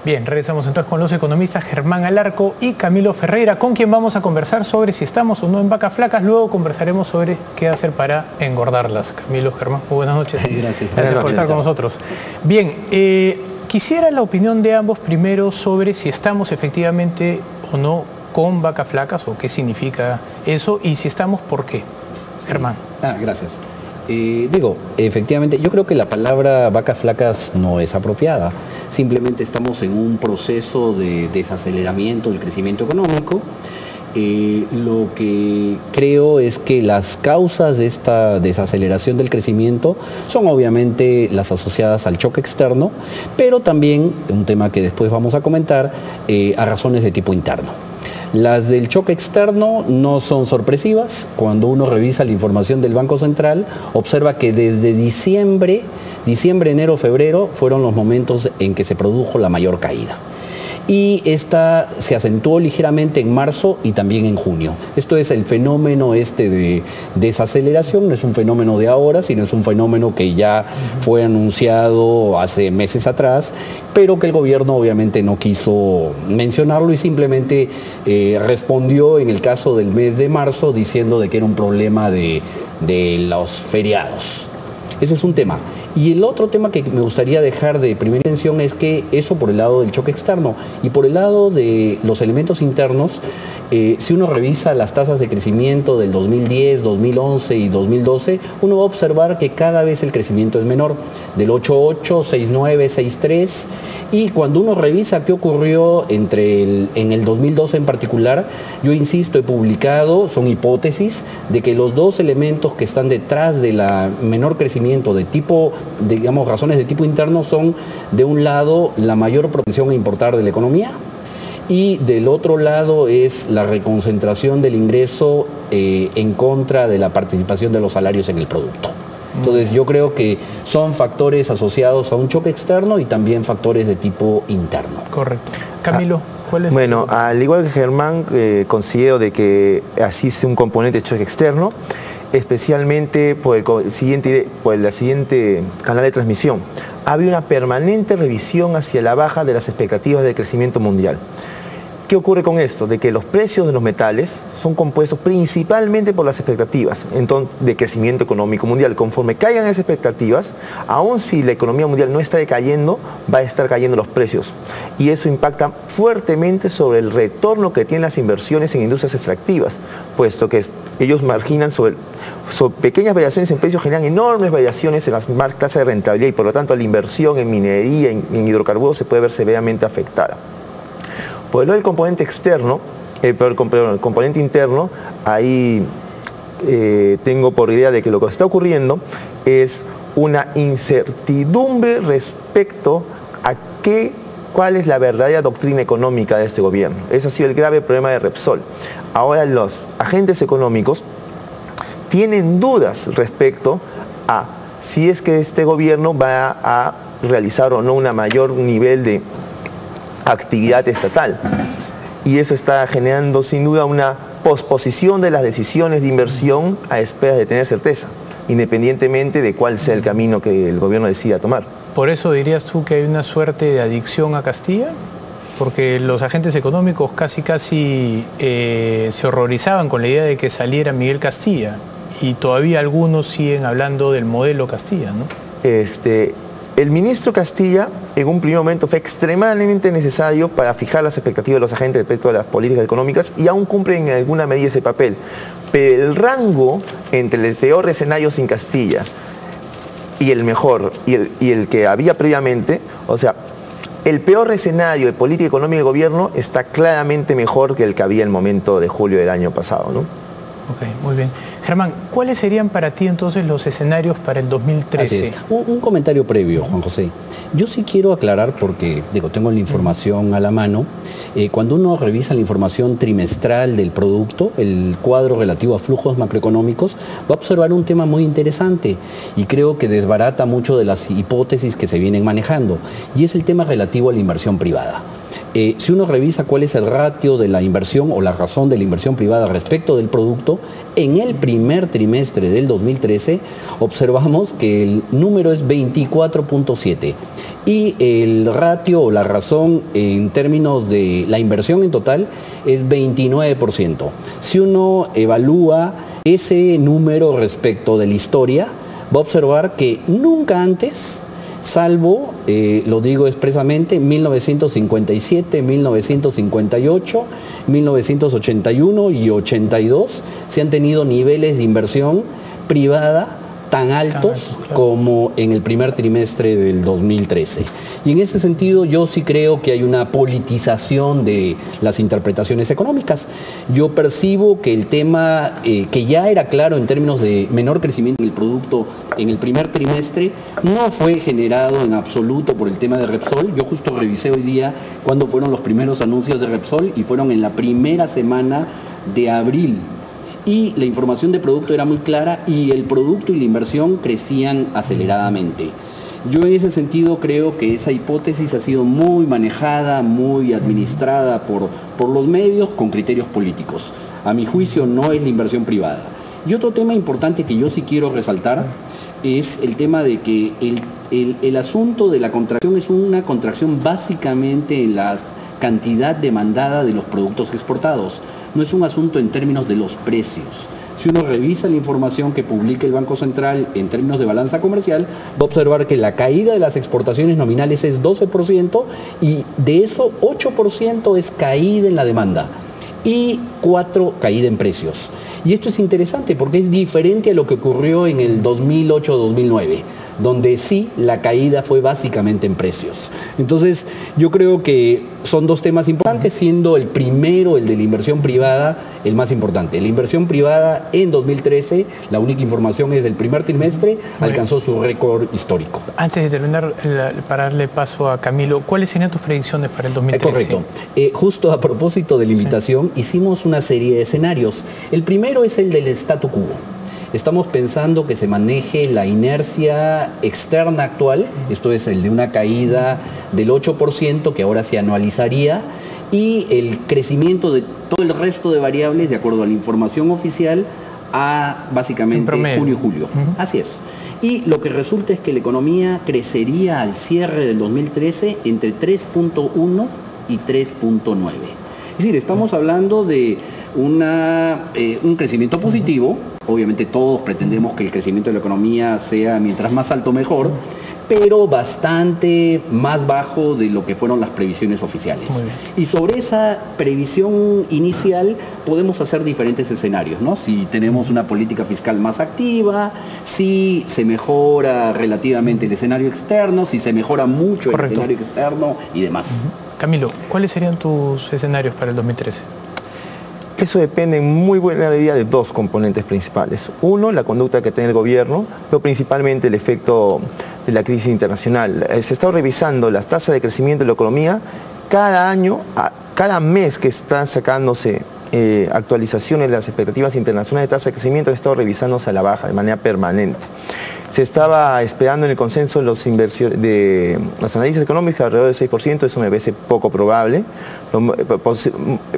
Bien, regresamos entonces con los economistas Germán Alarco y Camilo Ferreira, con quien vamos a conversar sobre si estamos o no en vacas flacas. Luego conversaremos sobre qué hacer para engordarlas. Camilo, Germán, muy buenas noches. Gracias por estar con nosotros. Bien, quisiera la opinión de ambos primero sobre si estamos efectivamente o no con vacas flacas o qué significa eso y si estamos, ¿por qué? Germán. Gracias. Efectivamente, yo creo que la palabra vacas flacas no es apropiada. Simplemente estamos en un proceso de desaceleramiento del crecimiento económico. Lo que creo es que las causas de esta desaceleración del crecimiento son obviamente las asociadas al choque externo, pero también, un tema que después vamos a comentar, a razones de tipo interno. Las del choque externo no son sorpresivas. Cuando uno revisa la información del Banco Central, observa que desde diciembre, enero, febrero, fueron los momentos en que se produjo la mayor caída. Y esta se acentuó ligeramente en marzo y también en junio. Esto es el fenómeno de desaceleración, no es un fenómeno de ahora, sino es un fenómeno que ya fue anunciado hace meses atrás, pero que el gobierno obviamente no quiso mencionarlo y simplemente respondió en el caso del mes de marzo diciendo de que era un problema de los feriados. Ese es un tema. Y el otro tema que me gustaría dejar de primera intención es que eso por el lado del choque externo y por el lado de los elementos internos, si uno revisa las tasas de crecimiento del 2010, 2011 y 2012, uno va a observar que cada vez el crecimiento es menor, del 8.8, 6.9, 6.3, y cuando uno revisa qué ocurrió en el 2012 en particular, yo insisto, he publicado, son hipótesis, de que los dos elementos que están detrás de la menor crecimiento de tipo, digamos, razones de tipo interno son, de un lado, la mayor propensión a importar de la economía, y del otro lado es la reconcentración del ingreso en contra de la participación de los salarios en el producto. Entonces yo creo que son factores asociados a un choque externo y también factores de tipo interno. Correcto. Camilo, ¿cuál es? Bueno, al igual que Germán, considero de que existe un componente de choque externo, especialmente por la siguiente canal de transmisión. Había una permanente revisión hacia la baja de las expectativas de crecimiento mundial. ¿Qué ocurre con esto? De que los precios de los metales son compuestos principalmente por las expectativas de crecimiento económico mundial. Conforme caigan esas expectativas, aun si la economía mundial no está decayendo, va a estar cayendo los precios. Y eso impacta fuertemente sobre el retorno que tienen las inversiones en industrias extractivas, puesto que ellos marginan sobre pequeñas variaciones en precios, generan enormes variaciones en las tasas de rentabilidad y por lo tanto la inversión en minería, en hidrocarburos se puede ver severamente afectada. Por el lado del componente externo, el componente interno, ahí tengo por idea de que lo que está ocurriendo es una incertidumbre respecto a cuál es la verdadera doctrina económica de este gobierno. Ese ha sido el grave problema de Repsol. Ahora los agentes económicos tienen dudas respecto a si es que este gobierno va a realizar o no un mayor nivel de actividad estatal. Y eso está generando sin duda una posposición de las decisiones de inversión a espera de tener certeza, independientemente de cuál sea el camino que el gobierno decida tomar. ¿Por eso dirías tú que hay una suerte de adicción a Castilla? Porque los agentes económicos casi se horrorizaban con la idea de que saliera Miguel Castilla y todavía algunos siguen hablando del modelo Castilla, ¿no? El ministro Castilla en un primer momento fue extremadamente necesario para fijar las expectativas de los agentes respecto a las políticas económicas y aún cumple en alguna medida ese papel. Pero el rango entre el peor escenario sin Castilla y el mejor y el que había previamente, o sea, el peor escenario de política económica del gobierno está claramente mejor que el que había en el momento de julio del año pasado, ¿no? Ok, muy bien. Germán, ¿cuáles serían para ti entonces los escenarios para el 2013? Un comentario previo, Juan José. Yo sí quiero aclarar porque, tengo la información a la mano. Cuando uno revisa la información trimestral del producto, el cuadro relativo a flujos macroeconómicos, va a observar un tema muy interesante y creo que desbarata mucho de las hipótesis que se vienen manejando, y es el tema relativo a la inversión privada. Si uno revisa cuál es el ratio de la inversión o la razón de la inversión privada respecto del producto, en el primer trimestre del 2013 observamos que el número es 24.7 y el ratio o la razón en términos de la inversión en total es 29%. Si uno evalúa ese número respecto de la historia, va a observar que nunca antes, salvo, lo digo expresamente, 1957, 1958, 1981 y 82, se han tenido niveles de inversión privada tan altos como en el primer trimestre del 2013. Y en ese sentido yo sí creo que hay una politización de las interpretaciones económicas. Yo percibo que el tema que ya era claro en términos de menor crecimiento del producto en el primer trimestre no fue generado en absoluto por el tema de Repsol. Yo justo revisé hoy día cuándo fueron los primeros anuncios de Repsol y fueron en la primera semana de abril. Y la información de producto era muy clara y el producto y la inversión crecían aceleradamente. Yo en ese sentido creo que esa hipótesis ha sido muy manejada, muy administrada por los medios con criterios políticos. A mi juicio no es la inversión privada. Y otro tema importante que yo sí quiero resaltar es el tema de que el asunto de la contracción es una contracción básicamente en la cantidad demandada de los productos exportados. No es un asunto en términos de los precios. Si uno revisa la información que publica el Banco Central en términos de balanza comercial, va a observar que la caída de las exportaciones nominales es 12% y de eso 8% es caída en la demanda y 4% caída en precios. Y esto es interesante porque es diferente a lo que ocurrió en el 2008-2009. Donde sí la caída fue básicamente en precios. Entonces yo creo que son dos temas importantes, siendo el primero, el de la inversión privada, el más importante. La inversión privada en 2013, la única información es del primer trimestre, alcanzó su récord histórico. Antes de terminar, para darle paso a Camilo, ¿cuáles serían tus predicciones para el 2013? Correcto. Justo a propósito de la invitación, hicimos una serie de escenarios. El primero es el del statu quo. Estamos pensando que se maneje la inercia externa actual, esto es el de una caída del 8% que ahora se anualizaría, y el crecimiento de todo el resto de variables de acuerdo a la información oficial a básicamente junio y julio. Así es. Y lo que resulta es que la economía crecería al cierre del 2013 entre 3.1 y 3.9. Es decir, estamos hablando de un crecimiento positivo. Obviamente todos pretendemos que el crecimiento de la economía sea mientras más alto mejor, pero bastante más bajo de lo que fueron las previsiones oficiales. Y sobre esa previsión inicial podemos hacer diferentes escenarios, ¿no? Si tenemos una política fiscal más activa, si se mejora relativamente el escenario externo, si se mejora mucho el escenario externo y demás. Camilo, ¿cuáles serían tus escenarios para el 2013? Eso depende en muy buena medida de dos componentes principales. Uno, la conducta que tiene el gobierno, pero principalmente el efecto de la crisis internacional. Se está revisando las tasas de crecimiento de la economía cada año, cada mes que están sacándose actualizaciones de las expectativas internacionales de tasa de crecimiento, ha estado revisándose a la baja de manera permanente. Se estaba esperando en el consenso de los analistas económicos alrededor del 6%, eso me parece poco probable.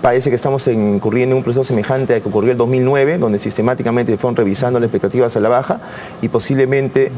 Parece que estamos incurriendo en un proceso semejante al que ocurrió en el 2009, donde sistemáticamente fueron revisando las expectativas a la baja y posiblemente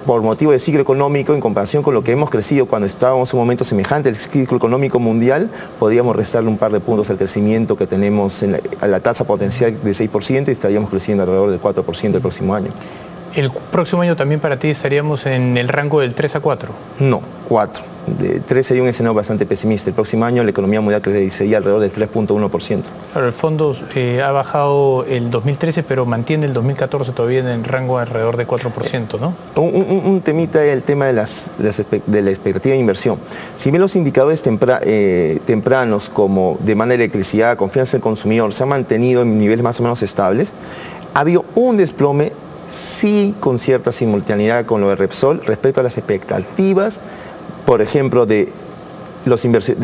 por motivo de ciclo económico, en comparación con lo que hemos crecido cuando estábamos en un momento semejante al ciclo económico mundial, podríamos restarle un par de puntos al crecimiento que tenemos a la tasa potencial de 6% y estaríamos creciendo alrededor del 4% el próximo año. ¿El próximo año también para ti estaríamos en el rango del 3 a 4? No, 4. De 3 sería un escenario bastante pesimista. El próximo año la economía mundial crecería alrededor del 3.1%. Claro, el fondo ha bajado el 2013, pero mantiene el 2014 todavía en el rango alrededor de 4%, ¿no? Un temita es el tema de la expectativa de inversión. Si bien los indicadores tempranos como demanda de electricidad, confianza del consumidor se han mantenido en niveles más o menos estables, ha habido un desplome, sí con cierta simultaneidad con lo de Repsol, respecto a las expectativas, por ejemplo, de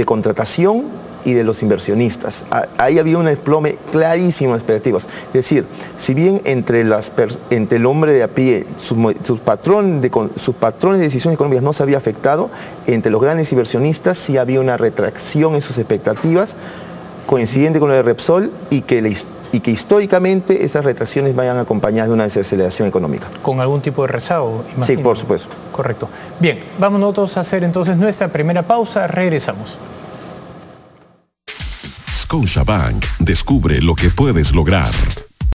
contratación y de los inversionistas. Ahí había un desplome clarísimo de expectativas. Es decir, si bien entre el hombre de a pie, sus patrones de decisiones económicas no se había afectado, entre los grandes inversionistas sí había una retracción en sus expectativas, coincidente con lo de Repsol, y que históricamente esas retracciones vayan acompañadas de una desaceleración económica. ¿Con algún tipo de rezago? Imagino. Sí, por supuesto. Correcto. Bien, vamos nosotros a hacer entonces nuestra primera pausa. Regresamos. Scotiabank. Descubre lo que puedes lograr.